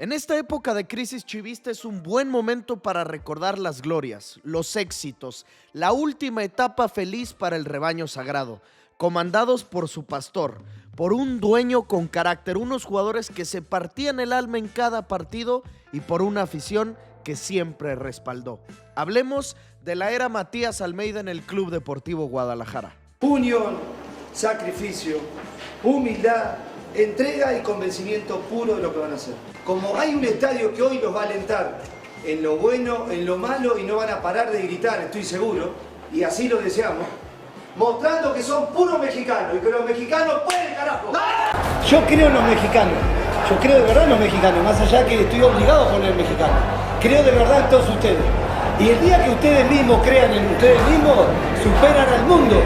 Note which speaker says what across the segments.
Speaker 1: En esta época de crisis chivista es un buen momento para recordar las glorias, los éxitos, la última etapa feliz para el rebaño sagrado, comandados por su pastor, por un dueño con carácter, unos jugadores que se partían el alma en cada partido y por una afición que siempre respaldó. Hablemos de la era Matías Almeida en el Club Deportivo Guadalajara.
Speaker 2: Unión, sacrificio, humildad, entrega y convencimiento puro de lo que van a hacer. Como hay un estadio que hoy los va a alentar en lo bueno, en lo malo y no van a parar de gritar, estoy seguro, y así lo deseamos, mostrando que son puros mexicanos y que los mexicanos pueden, carajo. Yo creo en los mexicanos, yo creo de verdad en los mexicanos, más allá que estoy obligado a poner mexicanos. Creo de verdad en todos ustedes. Y el día que ustedes mismos crean en ustedes mismos, superan al mundo.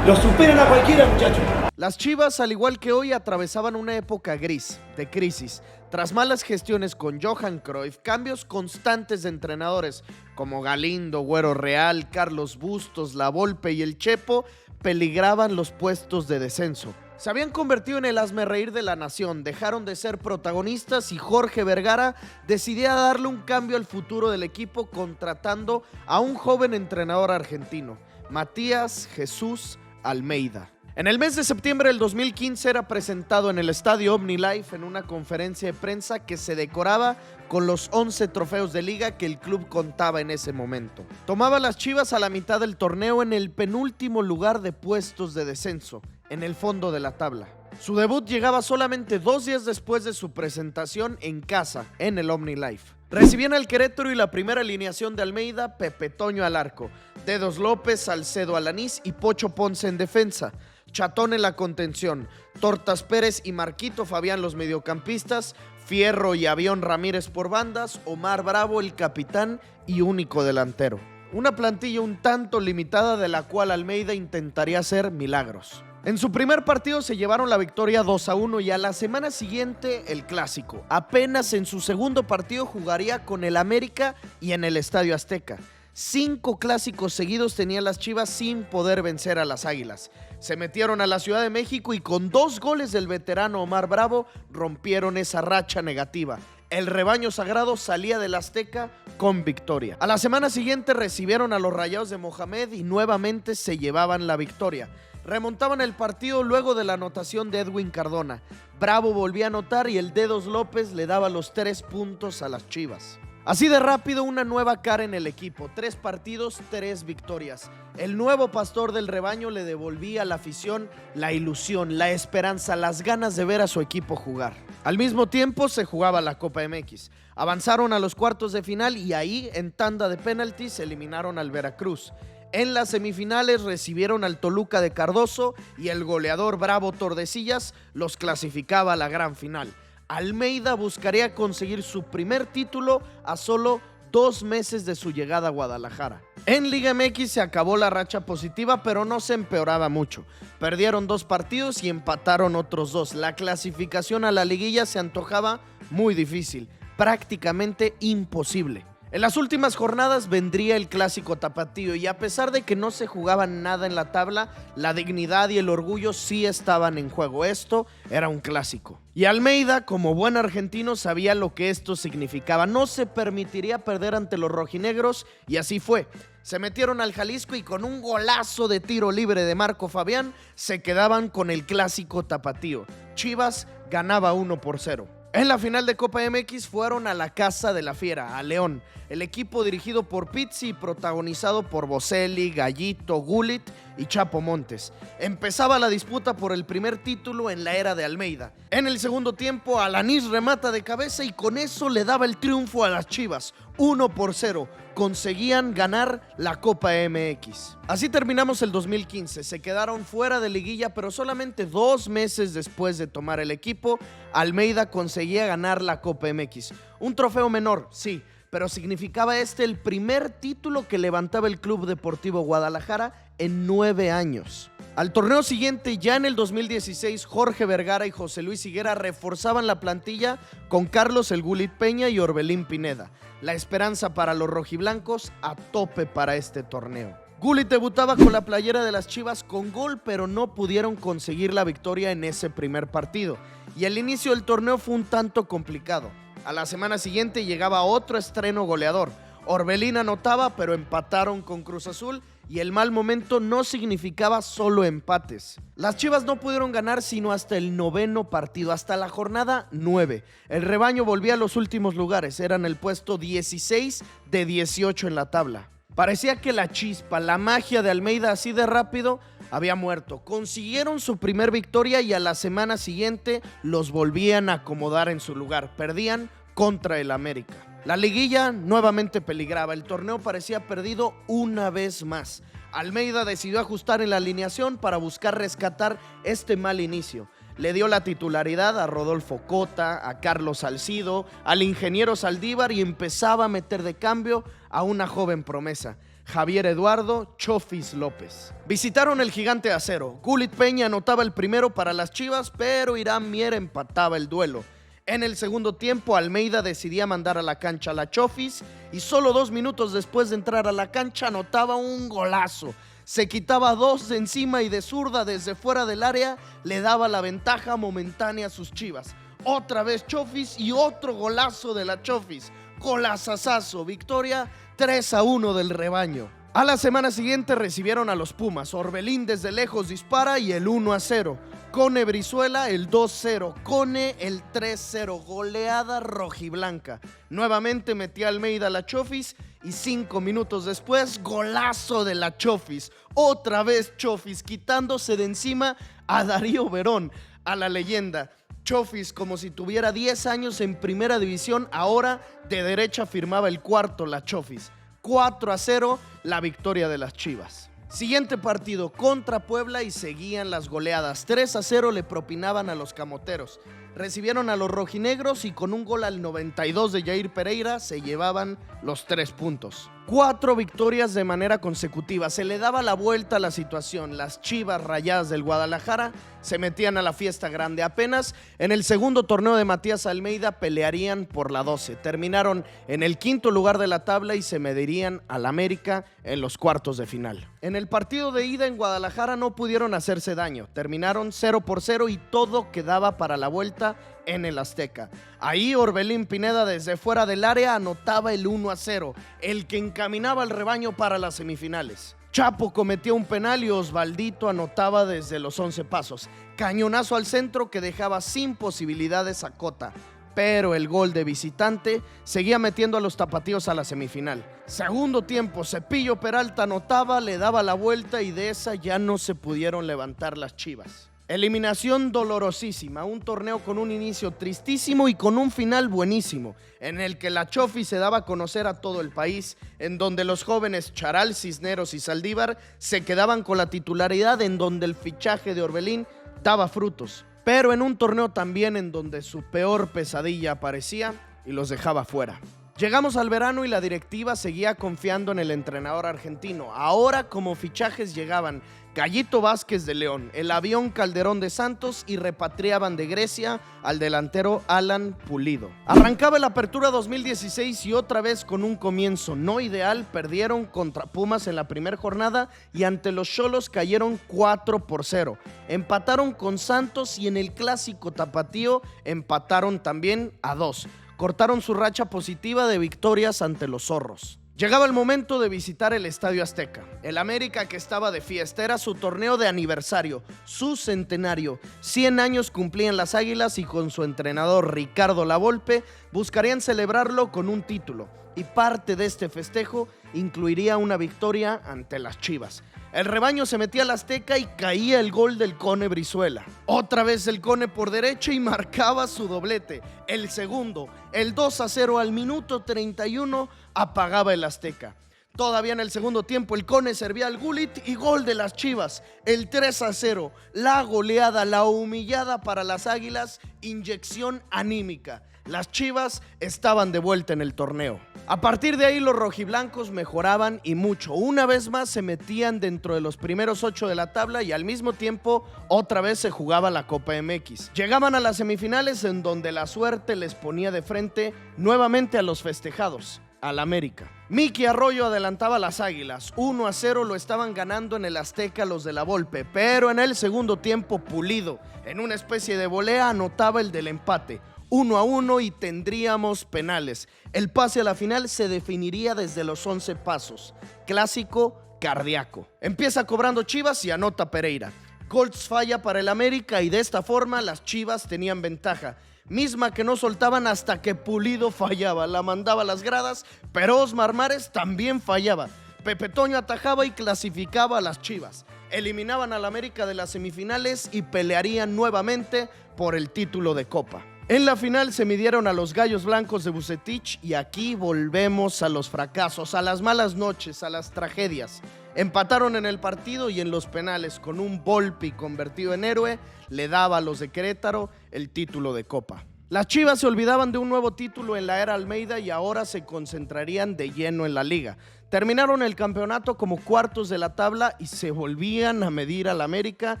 Speaker 2: Lo superan a cualquiera, muchachos.
Speaker 1: Las Chivas, al igual que hoy, atravesaban una época gris, de crisis. Tras malas gestiones con Johan Cruyff, cambios constantes de entrenadores como Galindo, Güero Real, Carlos Bustos, La Volpe y el Chepo, peligraban los puestos de descenso. Se habían convertido en el hazmerreír de la nación, dejaron de ser protagonistas y Jorge Vergara decidía darle un cambio al futuro del equipo contratando a un joven entrenador argentino, Matías Jesús Almeida. En el mes de septiembre del 2015 era presentado en el estadio OmniLife en una conferencia de prensa que se decoraba con los 11 trofeos de liga que el club contaba en ese momento. Tomaba a las Chivas a la mitad del torneo en el penúltimo lugar de puestos de descenso, en el fondo de la tabla. Su debut llegaba solamente 2 días después de su presentación en casa, en el OmniLife. Recibían al Querétaro y la primera alineación de Almeida, Pepe Toño al arco, Dedos López, Salcedo Alanís y Pocho Ponce en defensa. Chatón en la contención, Tortas Pérez y Marquito Fabián los mediocampistas, Fierro y Avión Ramírez por bandas, Omar Bravo el capitán y único delantero. Una plantilla un tanto limitada de la cual Almeida intentaría hacer milagros. En su primer partido se llevaron la victoria 2-1 y a la semana siguiente el clásico. Apenas en su segundo partido jugaría con el América y en el Estadio Azteca. 5 clásicos seguidos tenían las Chivas sin poder vencer a las Águilas. Se metieron a la Ciudad de México y con 2 goles del veterano Omar Bravo rompieron esa racha negativa. El rebaño sagrado salía del Azteca con victoria. A la semana siguiente recibieron a los Rayados de Mohamed y nuevamente se llevaban la victoria. Remontaban el partido luego de la anotación de Edwin Cardona. Bravo volvía a anotar y el Dedos López le daba los 3 puntos a las Chivas. Así de rápido, una nueva cara en el equipo. 3 partidos, 3 victorias. El nuevo pastor del rebaño le devolvía a la afición la ilusión, la esperanza, las ganas de ver a su equipo jugar. Al mismo tiempo se jugaba la Copa MX. Avanzaron a los cuartos de final y ahí, en tanda de penaltis, eliminaron al Veracruz. En las semifinales recibieron al Toluca de Cardoso y el goleador Bravo Tordesillas los clasificaba a la gran final. Almeida buscaría conseguir su primer título a solo 2 meses de su llegada a Guadalajara. En Liga MX se acabó la racha positiva, pero no se empeoraba mucho. Perdieron 2 partidos y empataron otros 2. La clasificación a la liguilla se antojaba muy difícil, prácticamente imposible. En las últimas jornadas vendría el clásico tapatío y a pesar de que no se jugaba nada en la tabla, la dignidad y el orgullo sí estaban en juego. Esto era un clásico. Y Almeida, como buen argentino, sabía lo que esto significaba. No se permitiría perder ante los rojinegros y así fue. Se metieron al Jalisco y con un golazo de tiro libre de Marco Fabián se quedaban con el clásico tapatío. Chivas ganaba 1-0. En la final de Copa MX fueron a la casa de la Fiera, a León. El equipo dirigido por Pizzi y protagonizado por Boselli, Gallito, Gullit y Chapo Montes. Empezaba la disputa por el primer título en la era de Almeida. En el segundo tiempo, Alanís remata de cabeza y con eso le daba el triunfo a las Chivas. 1-0. Conseguían ganar la Copa MX. Así terminamos el 2015. Se quedaron fuera de liguilla, pero solamente 2 meses después de tomar el equipo, Almeida conseguía ganar la Copa MX. Un trofeo menor, sí, pero significaba el primer título que levantaba el Club Deportivo Guadalajara en 9 años. Al torneo siguiente, ya en el 2016, Jorge Vergara y José Luis Higuera reforzaban la plantilla con Carlos El Gulit Peña y Orbelín Pineda. La esperanza para los rojiblancos a tope para este torneo. Gullit debutaba con la playera de las Chivas con gol, pero no pudieron conseguir la victoria en ese primer partido. Y el inicio del torneo fue un tanto complicado. A la semana siguiente llegaba otro estreno goleador. Orbelín anotaba, pero empataron con Cruz Azul y el mal momento no significaba solo empates. Las Chivas no pudieron ganar sino hasta el 9º partido, hasta la jornada 9. El rebaño volvía a los últimos lugares, eran el puesto 16 de 18 en la tabla. Parecía que la chispa, la magia de Almeida así de rápido había muerto. Consiguieron su primer victoria y a la semana siguiente los volvían a acomodar en su lugar. Perdían contra el América. La liguilla nuevamente peligraba, el torneo parecía perdido una vez más. Almeida decidió ajustar en la alineación para buscar rescatar este mal inicio. Le dio la titularidad a Rodolfo Cota, a Carlos Salcido, al ingeniero Saldívar y empezaba a meter de cambio a una joven promesa, Javier Eduardo Chofis López. Visitaron el Gigante de Acero. Gullit Peña anotaba el primero para las Chivas, pero Irán Mier empataba el duelo. En el segundo tiempo, Almeida decidía mandar a la cancha a la Chofis y solo 2 minutos después de entrar a la cancha anotaba un golazo. Se quitaba 2 de encima y de zurda desde fuera del área le daba la ventaja momentánea a sus Chivas. Otra vez Chofis y otro golazo de la Chofis. Golazazazo, victoria 3-1 del rebaño. A la semana siguiente recibieron a los Pumas. Orbelín desde lejos dispara y el 1-0. Cone Brizuela el 2-0. Cone el 3-0. Goleada rojiblanca. Nuevamente metía Almeida a la Chofis y 5 minutos después, golazo de la Chofis. Otra vez Chofis quitándose de encima a Darío Verón, a la leyenda. Chofis, como si tuviera 10 años en primera división, ahora de derecha firmaba el cuarto la Chofis. 4-0 la victoria de las Chivas. Siguiente partido contra Puebla y seguían las goleadas. 3-0 le propinaban a los camoteros. Recibieron a los rojinegros y con un gol al 92 de Jair Pereira se llevaban los 3 puntos. 4 victorias de manera consecutiva. Se le daba la vuelta a la situación. Las Chivas Rayadas del Guadalajara se metían a la fiesta grande. Apenas en el segundo torneo de Matías Almeida pelearían por la 12. Terminaron en el 5º lugar de la tabla y se medirían al América en los cuartos de final. En el partido de ida en Guadalajara no pudieron hacerse daño. Terminaron 0-0 y todo quedaba para la vuelta en el Azteca. Ahí Orbelín Pineda desde fuera del área anotaba el 1-0, el que encaminaba al rebaño para las semifinales. Chapo cometió un penal y Osvaldito anotaba desde los 11 pasos. Cañonazo al centro que dejaba sin posibilidades a Cota. Pero el gol de visitante seguía metiendo a los tapatíos a la semifinal. Segundo tiempo, Cepillo Peralta anotaba, le daba la vuelta y de esa ya no se pudieron levantar las Chivas. Eliminación dolorosísima, un torneo con un inicio tristísimo y con un final buenísimo, en el que la Chofis se daba a conocer a todo el país, en donde los jóvenes Charal, Cisneros y Saldívar se quedaban con la titularidad, en donde el fichaje de Orbelín daba frutos, pero en un torneo también en donde su peor pesadilla aparecía y los dejaba fuera. Llegamos al verano y la directiva seguía confiando en el entrenador argentino. Ahora como fichajes llegaban Gallito Vázquez de León, el avión Calderón de Santos y repatriaban de Grecia al delantero Alan Pulido. Arrancaba la apertura 2016 y otra vez con un comienzo no ideal, perdieron contra Pumas en la primera jornada y ante los Xolos cayeron 4-0. Empataron con Santos y en el clásico tapatío empataron también a 2. Cortaron su racha positiva de victorias ante los Zorros. Llegaba el momento de visitar el Estadio Azteca. El América, que estaba de fiesta, era su torneo de aniversario, su centenario. 100 años cumplían las Águilas y con su entrenador Ricardo Lavolpe buscarían celebrarlo con un título. Y parte de este festejo incluiría una victoria ante las Chivas. El rebaño se metía al Azteca y caía el gol del Cone Brizuela. Otra vez el Cone por derecha y marcaba su doblete. El segundo, el 2-0 al minuto 31, apagaba el Azteca. Todavía en el segundo tiempo el Cone servía al Gullit y gol de las Chivas. El 3-0, la goleada, la humillada para las Águilas, inyección anímica. Las Chivas estaban de vuelta en el torneo. A partir de ahí los rojiblancos mejoraban y mucho. Una vez más se metían dentro de los primeros 8 de la tabla y al mismo tiempo otra vez se jugaba la Copa MX. Llegaban a las semifinales en donde la suerte les ponía de frente nuevamente a los festejados, al América. Miki Arroyo adelantaba a las Águilas. 1-0 lo estaban ganando en el Azteca los de Lavolpe, pero en el segundo tiempo Pulido, en una especie de volea, anotaba el del empate. 1-1 y tendríamos penales. El pase a la final se definiría desde los 11 pasos. Clásico cardíaco. Empieza cobrando Chivas y anota Pereira. Goltz falla para el América y de esta forma las Chivas tenían ventaja, misma que no soltaban hasta que Pulido fallaba, la mandaba a las gradas, pero Osmar Mares también fallaba. Pepe Toño atajaba y clasificaba a las Chivas. Eliminaban al América de las semifinales y pelearían nuevamente por el título de Copa. En la final se midieron a los Gallos Blancos de Vucetich y aquí volvemos a los fracasos, a las malas noches, a las tragedias. Empataron en el partido y en los penales con un Volpi convertido en héroe le daba a los de Querétaro el título de Copa. Las Chivas se olvidaban de un nuevo título en la era Almeyda y ahora se concentrarían de lleno en la liga. Terminaron el campeonato como cuartos de la tabla y se volvían a medir al América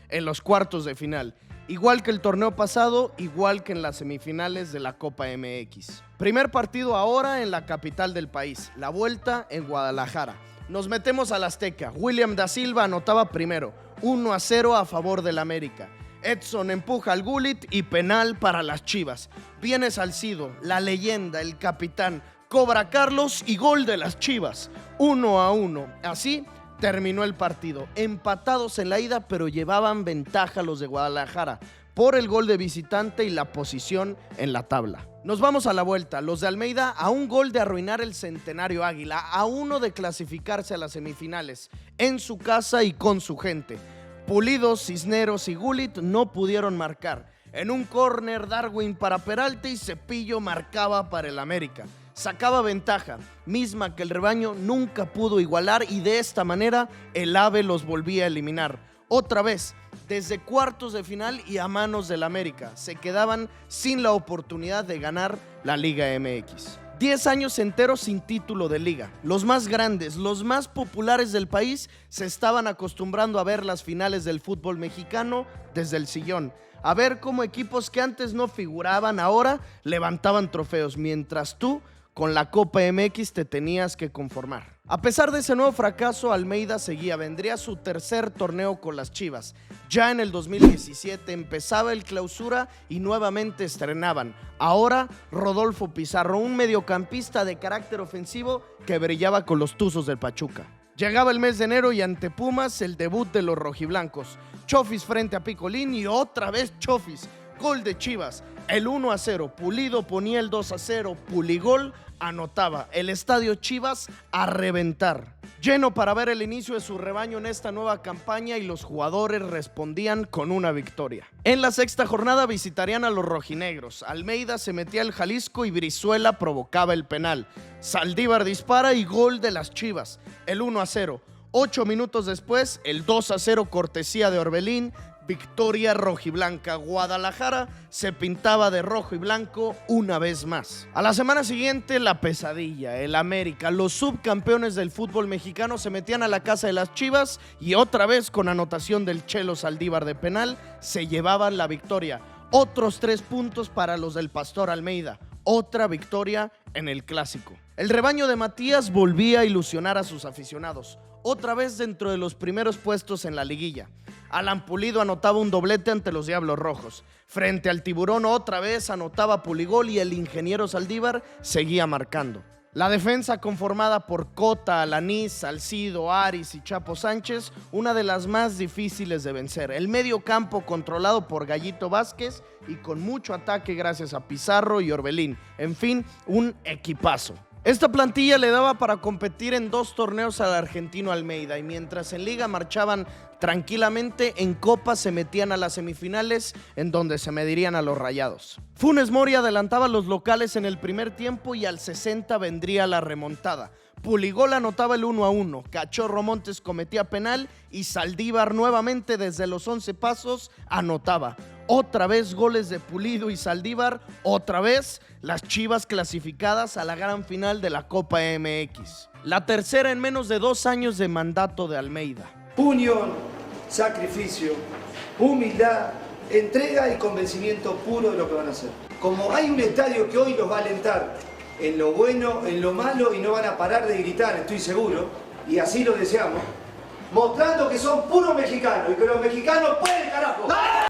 Speaker 1: en los cuartos de final. Igual que el torneo pasado, igual que en las semifinales de la Copa MX. Primer partido ahora en la capital del país, la vuelta en Guadalajara. Nos metemos al Azteca. William da Silva anotaba primero, 1-0 a favor del América. Edson empuja al Gullit y penal para las Chivas. Viene Salcido, la leyenda, el capitán, cobra Carlos y gol de las Chivas. 1-1. Así terminó el partido. Empatados en la ida, pero llevaban ventaja los de Guadalajara por el gol de visitante y la posición en la tabla. Nos vamos a la vuelta. Los de Almeyda a un gol de arruinar el centenario Águila, a uno de clasificarse a las semifinales, en su casa y con su gente. Pulido, Cisneros y Gullit no pudieron marcar. En un córner, Darwin para Peralta y Cepillo marcaba para el América. Sacaba ventaja, misma que el rebaño nunca pudo igualar y de esta manera el AVE los volvía a eliminar. Otra vez, desde cuartos de final y a manos del América, se quedaban sin la oportunidad de ganar la Liga MX. 10 años enteros sin título de liga. Los más grandes, los más populares del país se estaban acostumbrando a ver las finales del fútbol mexicano desde el sillón. A ver cómo equipos que antes no figuraban ahora levantaban trofeos, mientras tú con la Copa MX te tenías que conformar. A pesar de ese nuevo fracaso, Almeyda seguía, vendría su tercer torneo con las Chivas. Ya en el 2017 empezaba el Clausura y nuevamente estrenaban. Ahora Rodolfo Pizarro, un mediocampista de carácter ofensivo que brillaba con los Tuzos del Pachuca. Llegaba el mes de enero y ante Pumas el debut de los rojiblancos. Chofis frente a Picolín y otra vez Chofis. Gol de Chivas, el 1-0. Pulido ponía el 2-0. Puligol anotaba. El estadio Chivas a reventar. Lleno para ver el inicio de su rebaño en esta nueva campaña y los jugadores respondían con una victoria. En la sexta jornada visitarían a los rojinegros. Almeyda se metía al Jalisco y Brizuela provocaba el penal. Saldívar dispara y gol de las Chivas, el 1-0. 8 minutos después, el 2-0 cortesía de Orbelín. Victoria rojiblanca. Guadalajara se pintaba de rojo y blanco una vez más. A la semana siguiente, la pesadilla, el América. Los subcampeones del fútbol mexicano se metían a la casa de las Chivas y otra vez con anotación del Chelo Saldívar de penal se llevaban la victoria. Otros 3 puntos para los del Pastor Almeyda. Otra victoria en el clásico. El rebaño de Matías volvía a ilusionar a sus aficionados. Otra vez dentro de los primeros puestos en la liguilla. Alan Pulido anotaba un doblete ante los Diablos Rojos. Frente al Tiburón otra vez anotaba Puligol y el ingeniero Saldívar seguía marcando. La defensa conformada por Cota, Alanís, Salcido, Aris y Chapo Sánchez, una de las más difíciles de vencer. El medio campo controlado por Gallito Vázquez y con mucho ataque gracias a Pizarro y Orbelín. En fin, un equipazo. Esta plantilla le daba para competir en 2 torneos al argentino Almeyda y mientras en Liga marchaban tranquilamente, en Copa se metían a las semifinales en donde se medirían a los Rayados. Funes Mori adelantaba a los locales en el primer tiempo y al 60 vendría la remontada. Puligol anotaba el 1-1, Cachorro Montes cometía penal y Saldívar nuevamente desde los 11 pasos anotaba. Otra vez goles de Pulido y Saldívar, otra vez las Chivas clasificadas a la gran final de la Copa MX. La tercera en menos de 2 años de mandato de Almeyda.
Speaker 2: Unión, sacrificio, humildad, entrega y convencimiento puro de lo que van a hacer. Como hay un estadio que hoy los va a alentar en lo bueno, en lo malo y no van a parar de gritar, estoy seguro, y así lo deseamos, mostrando que son puros mexicanos y que los mexicanos pueden, carajo.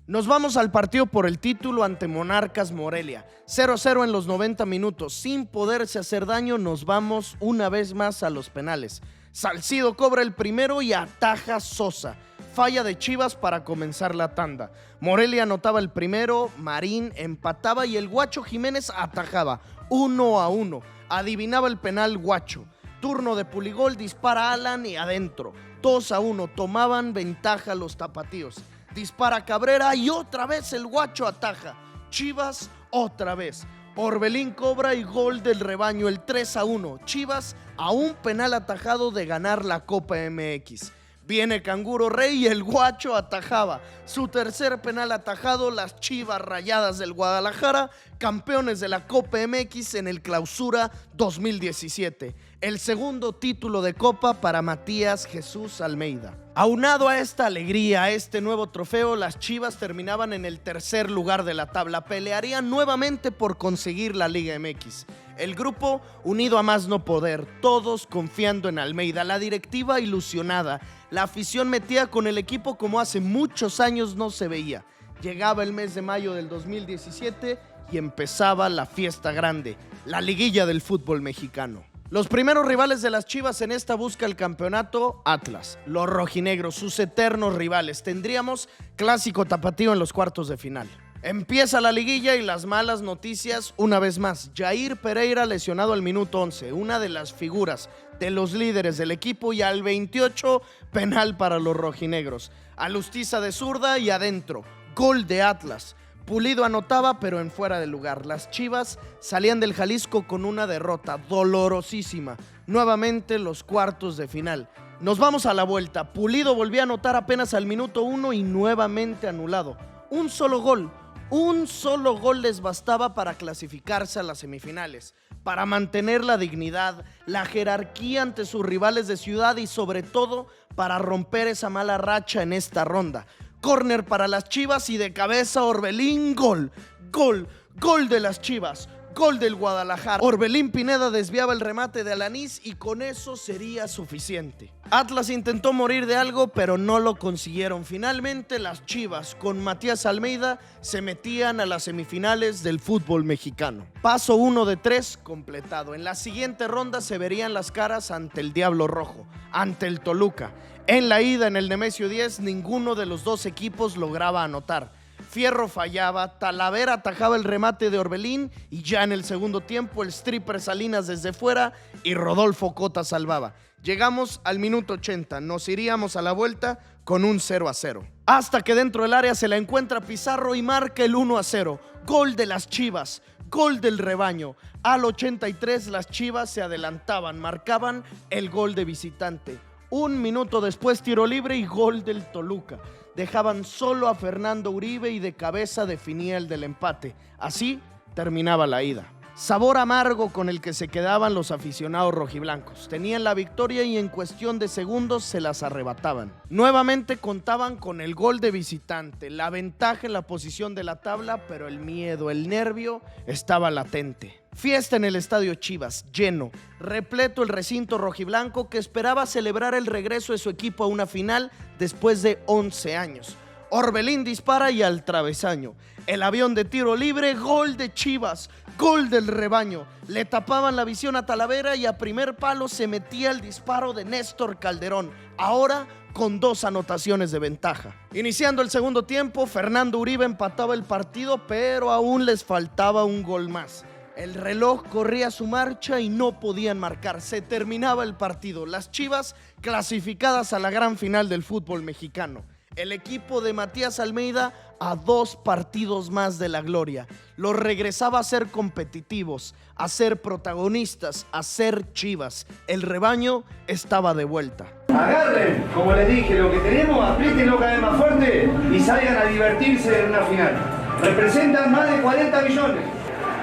Speaker 1: Nos vamos al partido por el título ante Monarcas Morelia. 0-0 en los 90 minutos. Sin poderse hacer daño, nos vamos una vez más a los penales. Salcido cobra el primero y ataja Sosa. Falla de Chivas para comenzar la tanda. Morelia anotaba el primero, Marín empataba y el Guacho Jiménez atajaba. 1-1. Adivinaba el penal Guacho. Turno de Puligol, dispara Alan y adentro. 2-1. Tomaban ventaja los tapatíos. Dispara Cabrera y otra vez el Guacho ataja. Chivas otra vez. Orbelín cobra y gol del rebaño, el 3-1. Chivas a un penal atajado de ganar la Copa MX. Viene Canguro Rey y el Guacho atajaba. Su tercer penal atajado, las Chivas Rayadas del Guadalajara, campeones de la Copa MX en el Clausura 2017. El segundo título de Copa para Matías Jesús Almeida. Aunado a esta alegría, a este nuevo trofeo, las Chivas terminaban en el tercer lugar de la tabla. Pelearían nuevamente por conseguir la Liga MX. El grupo unido a más no poder, todos confiando en Almeida, la directiva ilusionada, la afición metida con el equipo como hace muchos años no se veía. Llegaba el mes de mayo del 2017 y empezaba la fiesta grande, la liguilla del fútbol mexicano. Los primeros rivales de las Chivas en esta busca del campeonato, Atlas. Los rojinegros, sus eternos rivales. Tendríamos clásico tapatío en los cuartos de final. Empieza la liguilla y las malas noticias una vez más. Jair Pereira lesionado al minuto 11, una de las figuras de los líderes del equipo, y al 28 penal para los rojinegros. Alustiza de zurda y adentro. Gol de Atlas. Pulido anotaba pero en fuera de lugar. Las Chivas salían del Jalisco con una derrota dolorosísima. Nuevamente los cuartos de final. Nos vamos a la vuelta. Pulido volvió a anotar apenas al minuto 1 y nuevamente anulado. Un solo gol les bastaba para clasificarse a las semifinales, para mantener la dignidad, la jerarquía ante sus rivales de ciudad y sobre todo para romper esa mala racha en esta ronda. Córner para las Chivas y de cabeza Orbelín, gol de las Chivas. Gol del Guadalajara. Orbelín Pineda desviaba el remate de Alanís y con eso sería suficiente. Atlas intentó morir de algo, pero no lo consiguieron. Finalmente, las Chivas, con Matías Almeida, se metían a las semifinales del fútbol mexicano. Paso 1 de 3 completado. En la siguiente ronda se verían las caras ante el Diablo Rojo, ante el Toluca. En la ida en el Nemesio 10, ninguno de los dos equipos lograba anotar. Fierro fallaba, Talavera atajaba el remate de Orbelín y ya en el segundo tiempo el stripper Salinas desde fuera y Rodolfo Cota salvaba. Llegamos al minuto 80, nos iríamos a la vuelta con un 0-0. Hasta que dentro del área se la encuentra Pizarro y marca el 1-0. Gol de las Chivas, gol del rebaño. Al 83 las Chivas se adelantaban, marcaban el gol de visitante. Un minuto después tiro libre y gol del Toluca. Dejaban solo a Fernando Uribe y de cabeza definía el del empate. Así terminaba la ida. Sabor amargo con el que se quedaban los aficionados rojiblancos. Tenían la victoria y en cuestión de segundos se las arrebataban. Nuevamente contaban con el gol de visitante, la ventaja en la posición de la tabla, pero el miedo, el nervio estaba latente. Fiesta en el Estadio Chivas, lleno, repleto el recinto rojiblanco que esperaba celebrar el regreso de su equipo a una final después de 11 años. Orbelín dispara y al travesaño. El avión de tiro libre, gol de Chivas, gol del rebaño. Le tapaban la visión a Talavera y a primer palo se metía el disparo de Néstor Calderón, ahora con 2 anotaciones de ventaja. Iniciando el segundo tiempo, Fernando Uribe empataba el partido, pero aún les faltaba un gol más. El reloj corría su marcha y no podían marcar. Se terminaba el partido. Las Chivas clasificadas a la gran final del fútbol mexicano. El equipo de Matías Almeida a 2 partidos más de la gloria. Los regresaba a ser competitivos, a ser protagonistas, a ser Chivas. El rebaño estaba de vuelta.
Speaker 2: Agarren, como les dije, lo que tenemos, apriétenlo cada vez más fuerte y salgan a divertirse en una final. Representan más de 40 millones.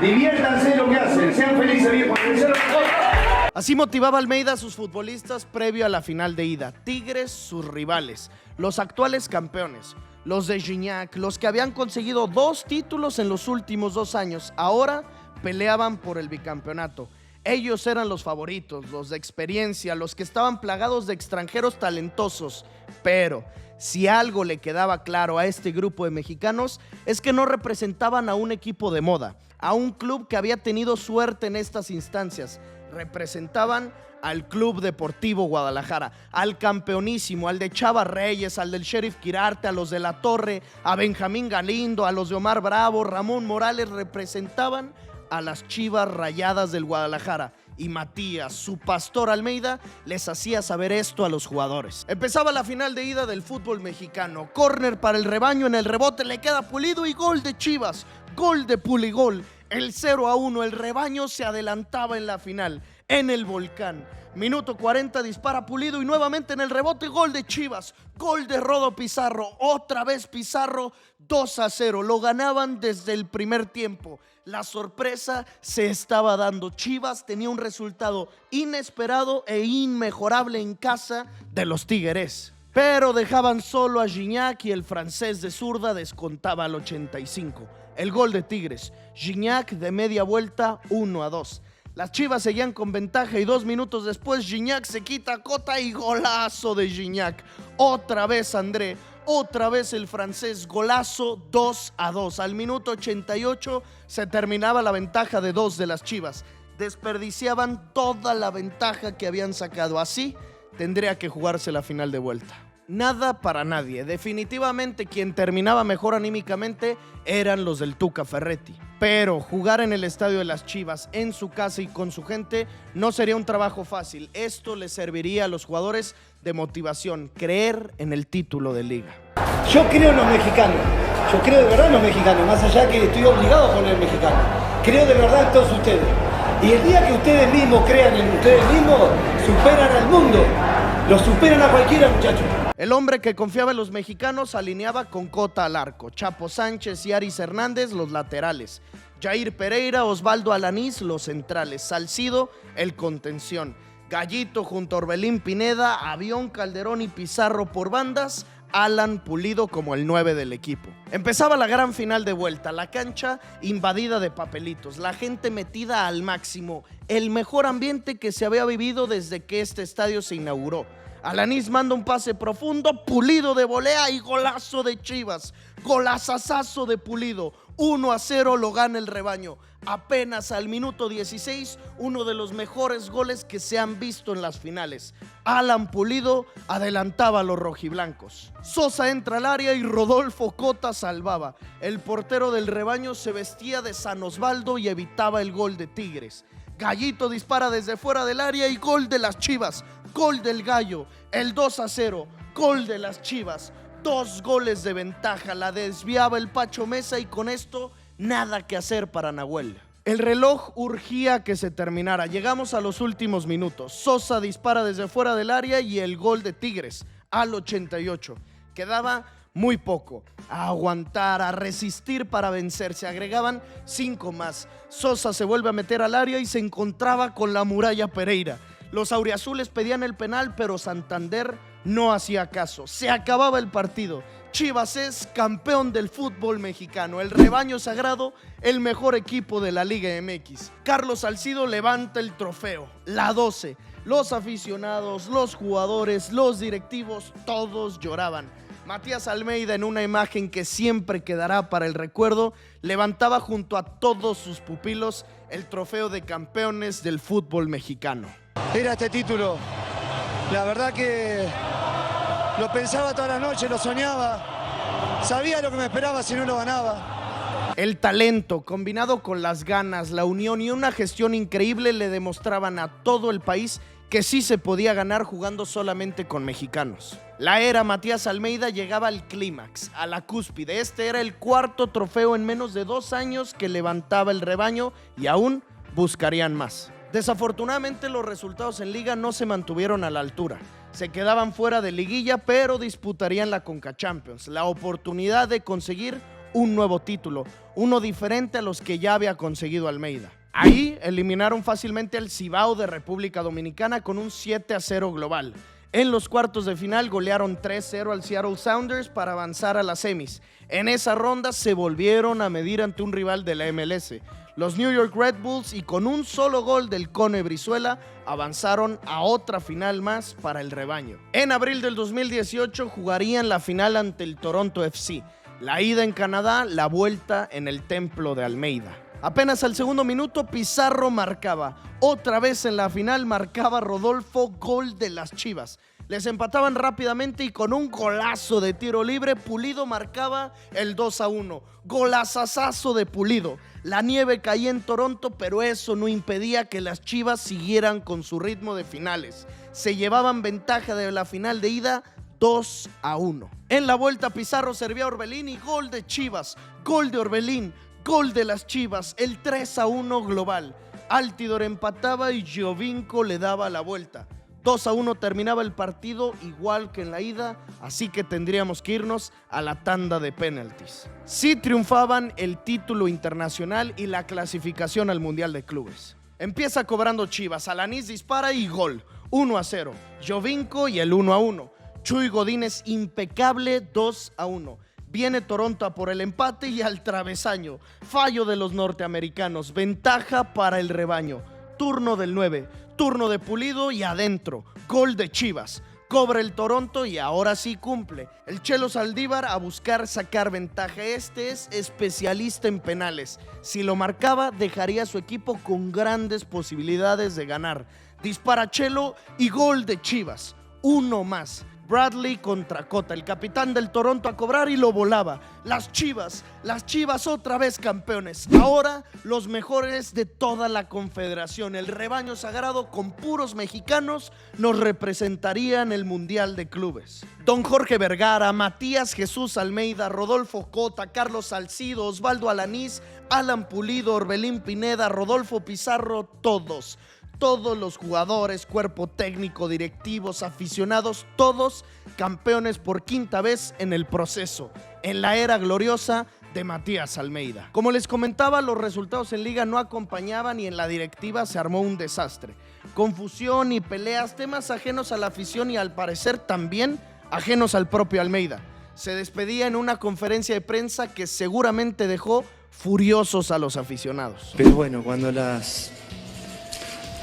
Speaker 2: Diviértanse en lo que hacen, sean felices, viejos.
Speaker 1: Así motivaba Almeida a sus futbolistas previo a la final de ida. Tigres, sus rivales, los actuales campeones, los de Gignac, los que habían conseguido 2 títulos en los últimos 2 años, ahora peleaban por el bicampeonato. Ellos eran los favoritos, los de experiencia, los que estaban plagados de extranjeros talentosos. Pero si algo le quedaba claro a este grupo de mexicanos es que no representaban a un equipo de moda, a un club que había tenido suerte en estas instancias. Representaban al Club Deportivo Guadalajara, al campeonísimo, al de Chava Reyes, al del Sheriff Quirarte, a los de La Torre, a Benjamín Galindo, a los de Omar Bravo, Ramón Morales. Representaban a las Chivas Rayadas del Guadalajara. Y Matías, su pastor Almeida, les hacía saber esto a los jugadores. Empezaba la final de ida del fútbol mexicano. Córner para el rebaño, en el rebote le queda Pulido y gol de Chivas. Gol de Puligol. El 0-1, el rebaño se adelantaba en la final, en el Volcán. Minuto 40, dispara Pulido y nuevamente en el rebote, gol de Chivas. Gol de Rodo Pizarro, otra vez Pizarro, 2-0. Lo ganaban desde el primer tiempo. La sorpresa se estaba dando. Chivas tenía un resultado inesperado e inmejorable en casa de los Tigres. Pero dejaban solo a Gignac y el francés de zurda descontaba al 85. El gol de Tigres. Gignac de media vuelta, 1-2. Las Chivas seguían con ventaja y 2 minutos después Gignac se quita Cota y golazo de Gignac. Otra vez André, otra vez el francés, golazo, 2-2. Al minuto 88 se terminaba la ventaja de 2 de las Chivas. Desperdiciaban toda la ventaja que habían sacado. Así tendría que jugarse la final de vuelta. Nada para nadie. Definitivamente quien terminaba mejor anímicamente eran los del Tuca Ferretti. Pero jugar en el estadio de las Chivas, en su casa y con su gente, no sería un trabajo fácil. Esto les serviría a los jugadores de motivación, creer en el título de liga.
Speaker 2: Yo creo en los mexicanos. Yo creo de verdad en los mexicanos, más allá que estoy obligado a poner mexicano. Creo de verdad en todos ustedes. Y el día que ustedes mismos crean en ustedes mismos, superan al mundo. Lo superan a cualquiera, muchachos.
Speaker 1: El hombre que confiaba en los mexicanos alineaba con Cota al arco, Chapo Sánchez y Aris Hernández los laterales, Jair Pereira, Osvaldo Alanís los centrales, Salcido el contención, Gallito junto a Orbelín Pineda, Avión, Calderón y Pizarro por bandas, Alan Pulido como el 9 del equipo. Empezaba la gran final de vuelta, la cancha invadida de papelitos, la gente metida al máximo, el mejor ambiente que se había vivido desde que este estadio se inauguró. Alanís manda un pase profundo, Pulido de volea y golazo de Chivas. Golazazazo de Pulido. 1-0 lo gana el rebaño. Apenas al minuto 16, uno de los mejores goles que se han visto en las finales. Alan Pulido adelantaba a los rojiblancos. Sosa entra al área y Rodolfo Cota salvaba. El portero del rebaño se vestía de San Osvaldo y evitaba el gol de Tigres. Gallito dispara desde fuera del área y gol de las Chivas. Gol del Gallo, el 2-0, gol de las Chivas. 2 goles de ventaja, la desviaba el Pacho Mesa y con esto nada que hacer para Nahuel. El reloj urgía que se terminara. Llegamos a los últimos minutos. Sosa dispara desde fuera del área y el gol de Tigres al 88. Quedaba muy poco. A aguantar, a resistir para vencer. Se agregaban 5 más. Sosa se vuelve a meter al área y se encontraba con la Muralla Pereira. Los auriazules pedían el penal, pero Santander no hacía caso. Se acababa el partido. Chivas es campeón del fútbol mexicano. El rebaño sagrado, el mejor equipo de la Liga MX. Carlos Salcido levanta el trofeo, la 12. Los aficionados, los jugadores, los directivos, todos lloraban. Matías Almeida, en una imagen que siempre quedará para el recuerdo, levantaba junto a todos sus pupilos el trofeo de campeones del fútbol mexicano.
Speaker 2: Era este título, la verdad que lo pensaba toda la noche, lo soñaba, sabía lo que me esperaba si no lo ganaba.
Speaker 1: El talento combinado con las ganas, la unión y una gestión increíble le demostraban a todo el país que sí se podía ganar jugando solamente con mexicanos. La era Matías Almeida llegaba al clímax, a la cúspide. Este era el 4º trofeo en menos de 2 años que levantaba el rebaño y aún buscarían más. Desafortunadamente los resultados en liga no se mantuvieron a la altura. Se quedaban fuera de liguilla, pero disputarían la Conca Champions, la oportunidad de conseguir un nuevo título, uno diferente a los que ya había conseguido Almeida. Ahí eliminaron fácilmente al Cibao de República Dominicana con un 7-0 global. En los cuartos de final golearon 3-0 al Seattle Sounders para avanzar a las semis. En esa ronda se volvieron a medir ante un rival de la MLS. Los New York Red Bulls, y con un solo gol del Cone Brizuela, avanzaron a otra final más para el rebaño. En abril del 2018 jugarían la final ante el Toronto FC. La ida en Canadá, la vuelta en el Templo de Almeida. Apenas al segundo minuto, Pizarro marcaba. Otra vez en la final marcaba Rodolfo, gol de las Chivas. Les empataban rápidamente y con un golazo de tiro libre, Pulido marcaba el 2-1. Golazazazo de Pulido. La nieve caía en Toronto, pero eso no impedía que las Chivas siguieran con su ritmo de finales. Se llevaban ventaja de la final de ida 2-1. En la vuelta, Pizarro servía a Orbelín y gol de Chivas. Gol de Orbelín, gol de las Chivas, el 3-1 global. Altidor empataba y Giovinco le daba la vuelta. 2-1 terminaba el partido, igual que en la ida, así que tendríamos que irnos a la tanda de penaltis. Sí triunfaban el título internacional y la clasificación al Mundial de Clubes. Empieza cobrando Chivas, Alanís dispara y gol, 1-0. Giovinco y el 1-1. Chuy Godínez impecable, 2-1. Viene Toronto a por el empate y al travesaño. Fallo de los norteamericanos, ventaja para el rebaño. Turno del 9. Turno de Pulido y adentro, gol de Chivas. Cobra el Toronto y ahora sí cumple. El Chelo Saldívar a buscar sacar ventaja. Este es especialista en penales. Si lo marcaba, dejaría a su equipo con grandes posibilidades de ganar. Dispara Chelo y gol de Chivas. Uno más. Bradley contra Cota, el capitán del Toronto, a cobrar y lo volaba. Las Chivas otra vez campeones. Ahora los mejores de toda la confederación. El rebaño sagrado con puros mexicanos nos representaría en el Mundial de Clubes. Don Jorge Vergara, Matías Jesús Almeida, Rodolfo Cota, Carlos Salcido, Osvaldo Alanís, Alan Pulido, Orbelín Pineda, Rodolfo Pizarro, todos los jugadores, cuerpo técnico, directivos, aficionados, todos campeones por quinta vez en el proceso, en la era gloriosa de Matías Almeida. Como les comentaba, los resultados en liga no acompañaban y en la directiva se armó un desastre. Confusión y peleas, temas ajenos a la afición y al parecer también ajenos al propio Almeida. Se despedía en una conferencia de prensa que seguramente dejó furiosos a los aficionados.
Speaker 2: Pero bueno, cuando las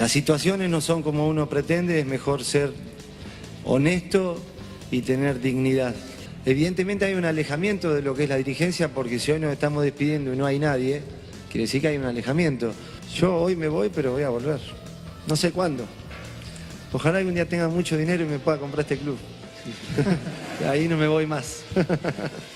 Speaker 2: situaciones no son como uno pretende, es mejor ser honesto y tener dignidad. Evidentemente hay un alejamiento de lo que es la dirigencia, porque si hoy nos estamos despidiendo y no hay nadie, quiere decir que hay un alejamiento. Yo hoy me voy, pero voy a volver. No sé cuándo. Ojalá algún día tenga mucho dinero y me pueda comprar este club. Ahí no me voy más.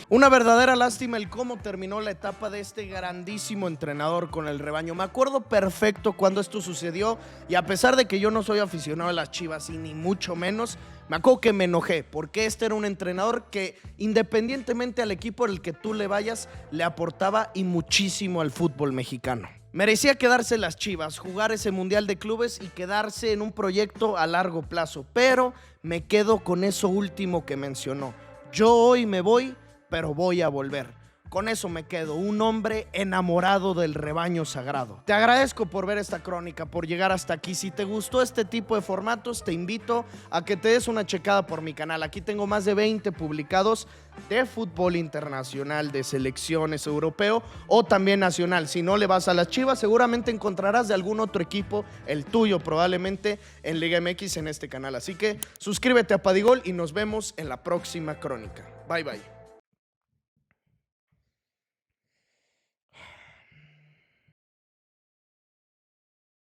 Speaker 1: Una verdadera lástima el cómo terminó la etapa de este grandísimo entrenador con el rebaño. Me acuerdo perfecto cuando esto sucedió y a pesar de que yo no soy aficionado a las Chivas y ni mucho menos, me acuerdo que me enojé porque este era un entrenador que independientemente al equipo al que tú le vayas, le aportaba y muchísimo al fútbol mexicano. Merecía quedarse las Chivas, jugar ese Mundial de Clubes y quedarse en un proyecto a largo plazo, pero me quedo con eso último que mencionó. Yo hoy me voy, pero voy a volver. Con eso me quedo, un hombre enamorado del rebaño sagrado. Te agradezco por ver esta crónica, por llegar hasta aquí. Si te gustó este tipo de formatos, te invito a que te des una checada por mi canal. Aquí tengo más de 20 publicados de fútbol internacional, de selecciones europeo o también nacional. Si no le vas a las Chivas, seguramente encontrarás de algún otro equipo, el tuyo probablemente, en Liga MX en este canal. Así que suscríbete a Padigol y nos vemos en la próxima crónica. Bye bye.